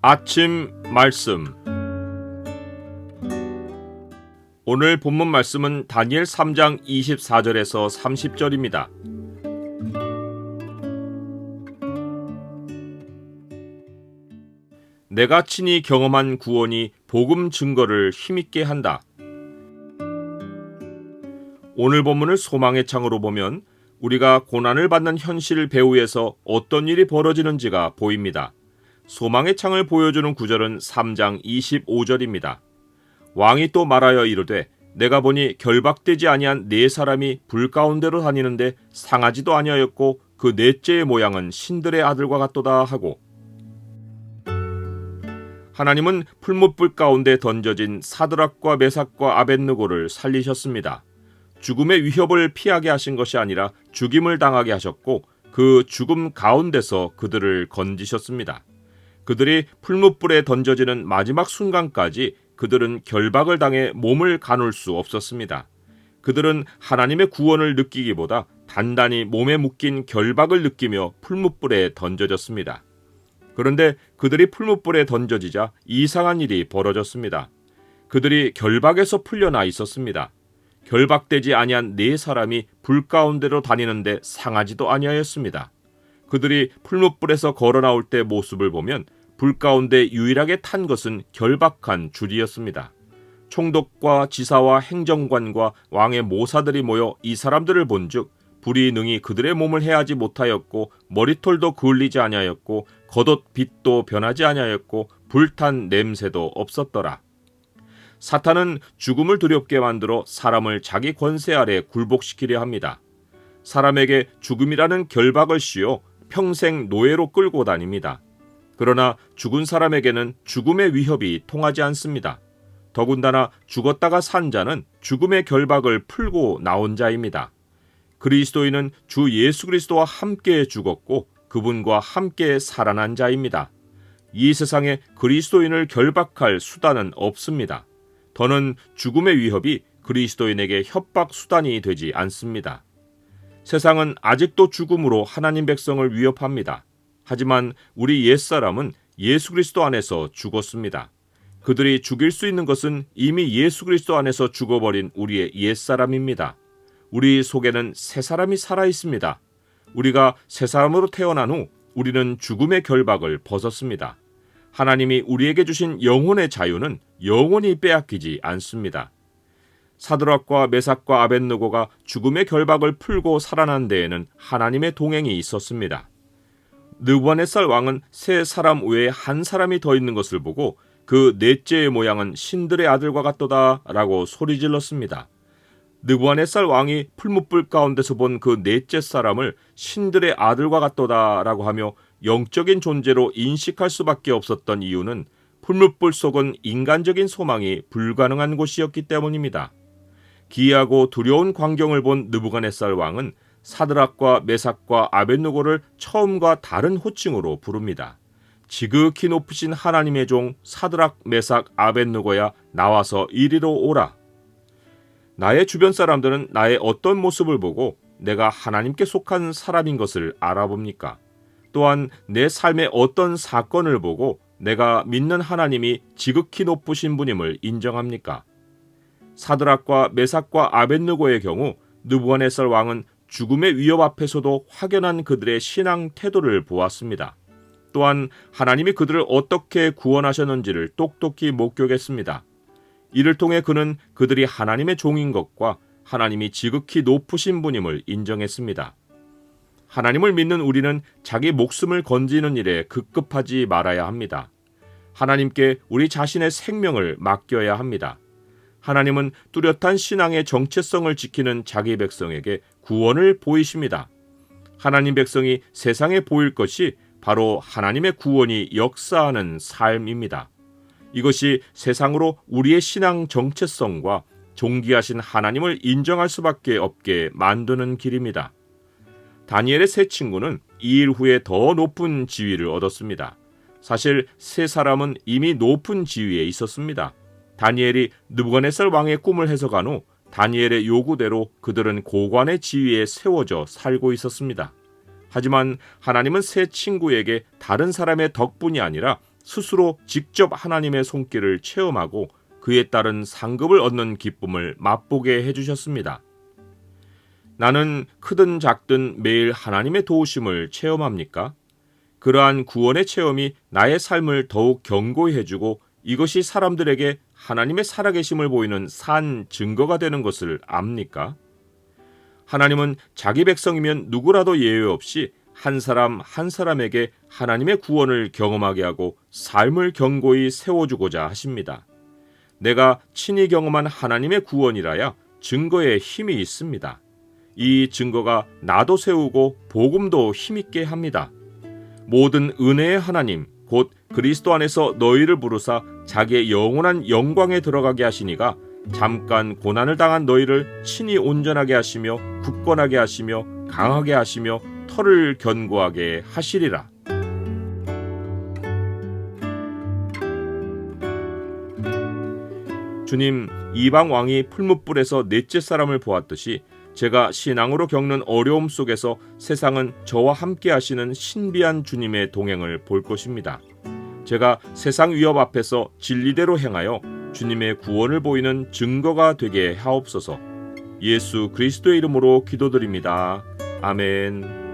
아침 말씀. 오늘 본문 말씀은 다니엘 3장 24절에서 30절입니다. 내가 친히 경험한 구원이 복음 증거를 힘있게 한다. 오늘 본문을 소망의 창으로 보면 우리가 고난을 받는 현실 배후에서 어떤 일이 벌어지는지가 보입니다. 소망의 창을 보여주는 구절은 3장 25절입니다. 왕이 또 말하여 이르되 내가 보니 결박되지 아니한 네 사람이 불 가운데로 다니는데 상하지도 아니하였고 그 넷째의 모양은 신들의 아들과 같도다 하고, 하나님은 풀무불 가운데 던져진 사드락과 메삭과 아벳느고를 살리셨습니다. 죽음의 위협을 피하게 하신 것이 아니라 죽임을 당하게 하셨고 그 죽음 가운데서 그들을 건지셨습니다. 그들이 풀무불에 던져지는 마지막 순간까지 그들은 결박을 당해 몸을 가눌 수 없었습니다. 그들은 하나님의 구원을 느끼기보다 단단히 몸에 묶인 결박을 느끼며 풀무불에 던져졌습니다. 그런데 그들이 풀무불에 던져지자 이상한 일이 벌어졌습니다. 그들이 결박에서 풀려나 있었습니다. 결박되지 아니한 네 사람이 불 가운데로 다니는데 상하지도 아니하였습니다. 그들이 풀무불에서 걸어 나올 때 모습을 보면 불 가운데 유일하게 탄 것은 결박한 줄이었습니다. 총독과 지사와 행정관과 왕의 모사들이 모여 이 사람들을 본즉 불이 능히 그들의 몸을 해하지 못하였고 머리털도 그을리지 아니하였고 겉옷 빛도 변하지 아니하였고 불탄 냄새도 없었더라. 사탄은 죽음을 두렵게 만들어 사람을 자기 권세 아래 굴복시키려 합니다. 사람에게 죽음이라는 결박을 씌워 평생 노예로 끌고 다닙니다. 그러나 죽은 사람에게는 죽음의 위협이 통하지 않습니다. 더군다나 죽었다가 산 자는 죽음의 결박을 풀고 나온 자입니다. 그리스도인은 주 예수 그리스도와 함께 죽었고 그분과 함께 살아난 자입니다. 이 세상에 그리스도인을 결박할 수단은 없습니다. 더는 죽음의 위협이 그리스도인에게 협박 수단이 되지 않습니다. 세상은 아직도 죽음으로 하나님 백성을 위협합니다. 하지만 우리 옛사람은 예수 그리스도 안에서 죽었습니다. 그들이 죽일 수 있는 것은 이미 예수 그리스도 안에서 죽어버린 우리의 옛사람입니다. 우리 속에는 새 사람이 살아 있습니다. 우리가 새 사람으로 태어난 후 우리는 죽음의 결박을 벗었습니다. 하나님이 우리에게 주신 영혼의 자유는 영원히 빼앗기지 않습니다. 사드락과 메삭과 아벳느고가 죽음의 결박을 풀고 살아난 데에는 하나님의 동행이 있었습니다. 느부갓네살 왕은 세 사람 외에 한 사람이 더 있는 것을 보고 그 넷째의 모양은 신들의 아들과 같도다 라고 소리질렀습니다. 느부갓네살 왕이 풀무불 가운데서 본 그 넷째 사람을 신들의 아들과 같도다 라고 하며 영적인 존재로 인식할 수밖에 없었던 이유는 풀무불 속은 인간적인 소망이 불가능한 곳이었기 때문입니다. 기이하고 두려운 광경을 본 느부갓네살 왕은 사드락과 메삭과 아벳느고를 처음과 다른 호칭으로 부릅니다. 지극히 높으신 하나님의 종 사드락, 메삭, 아벳느고야 나와서 이리로 오라. 나의 주변 사람들은 나의 어떤 모습을 보고 내가 하나님께 속한 사람인 것을 알아봅니까? 또한 내 삶의 어떤 사건을 보고 내가 믿는 하나님이 지극히 높으신 분임을 인정합니까? 사드락과 메삭과 아벳느고의 경우 느부갓네살 왕은 죽음의 위협 앞에서도 확연한 그들의 신앙 태도를 보았습니다. 또한 하나님이 그들을 어떻게 구원하셨는지를 똑똑히 목격했습니다. 이를 통해 그는 그들이 하나님의 종인 것과 하나님이 지극히 높으신 분임을 인정했습니다. 하나님을 믿는 우리는 자기 목숨을 건지는 일에 급급하지 말아야 합니다. 하나님께 우리 자신의 생명을 맡겨야 합니다. 하나님은 뚜렷한 신앙의 정체성을 지키는 자기 백성에게 구원을 보이십니다. 하나님 백성이 세상에 보일 것이 바로 하나님의 구원이 역사하는 삶입니다. 이것이 세상으로 우리의 신앙 정체성과 존귀하신 하나님을 인정할 수밖에 없게 만드는 길입니다. 다니엘의 세 친구는 이 일 후에 더 높은 지위를 얻었습니다. 사실 세 사람은 이미 높은 지위에 있었습니다. 다니엘이 느부갓네살 왕의 꿈을 해석한 후 다니엘의 요구대로 그들은 고관의 지위에 세워져 살고 있었습니다. 하지만 하나님은 세 친구에게 다른 사람의 덕분이 아니라 스스로 직접 하나님의 손길을 체험하고 그에 따른 상급을 얻는 기쁨을 맛보게 해주셨습니다. 나는 크든 작든 매일 하나님의 도우심을 체험합니까? 그러한 구원의 체험이 나의 삶을 더욱 견고히 해주고 이것이 사람들에게 하나님의 살아계심을 보이는 산 증거가 되는 것을 압니까? 하나님은 자기 백성이면 누구라도 예외 없이 한 사람 한 사람에게 하나님의 구원을 경험하게 하고 삶을 견고히 세워주고자 하십니다. 내가 친히 경험한 하나님의 구원이라야 증거에 힘이 있습니다. 이 증거가 나도 세우고 복음도 힘있게 합니다. 모든 은혜의 하나님 곧 그리스도 안에서 너희를 부르사 자기의 영원한 영광에 들어가게 하시니가 잠깐 고난을 당한 너희를 친히 온전하게 하시며 굳건하게 하시며 강하게 하시며 터를 견고하게 하시리라. 주님, 이방 왕이 풀무불에서 넷째 사람을 보았듯이 제가 신앙으로 겪는 어려움 속에서 세상은 저와 함께 하시는 신비한 주님의 동행을 볼 것입니다. 제가 세상 위협 앞에서 진리대로 행하여 주님의 구원을 보이는 증거가 되게 하옵소서. 예수 그리스도의 이름으로 기도드립니다. 아멘.